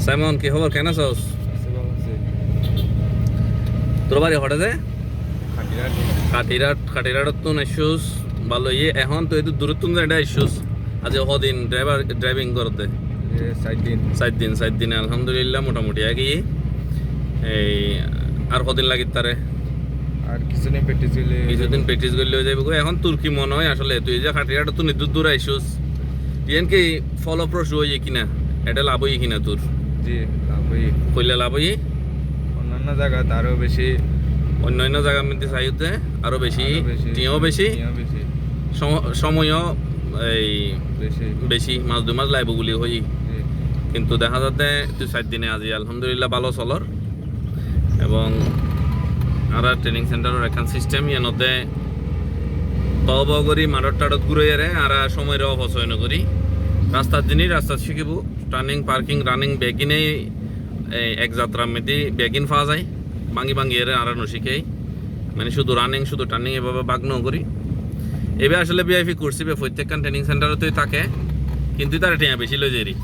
Simon কি খবর, কেন আছোস? তোর বাড়ি হঠাৎ খাটিরাট তো নাইছুস ভালো ইয়ে এখন তো একটু দূরত্ব এটা আইসুস আজ কদিন ড্রাইভিং করতে 4 দিন আলহামদুলিল্লাহ মোটামুটি একই এই আর কদিন লাগি তারে আর কিছুদিন প্র্যাকটিস করলে হয়ে যাবে। এখন তোর কি মনে হয় আসলে তুই যে খাটিরাট তো নিদূর দূর আইসুস ইয়েন কি ফলপ্রসূ হয়ে কিনা, এটা লাভ হই কিনা তোর? জি লাভ হই, কইলে লাভ হই অন্যান্য জায়গা আরো বেশি, অন্যান্য জায়গার মধ্যে চাইতে আরো বেশি, টিও বেশি, সময়ও এই বেশি, মাস 2 মাস লাগবে বলি হই। কিন্তু দেখা যাতে তুই 4 দিনে আজি আলহামদুলিল্লাহ ভালো চলর এবং আর ট্রেনিং সেন্টারের এখন সিস্টেম ইয়ানতে তব করি মারত টারত ঘুরে যারে আর সময়ের অপচয় নকরি রাস্তার দিনই রাস্তা শিখিব। টার্নিং পার্কিং রানিং বেগিনেই এক যাত্রা মেদি বেগিন পাওয়া যায় ভাঙি এর আর নশিকেই মানে শুধু রানিং শুধু টার্নিং এভাবে বাগ ন করি। এবার আসলে ভিআইপি করছি প্রত্যেকখান ট্রেনিং সেন্টারতেই থাকে কিন্তু তারা টিয়া বেশি লই যারি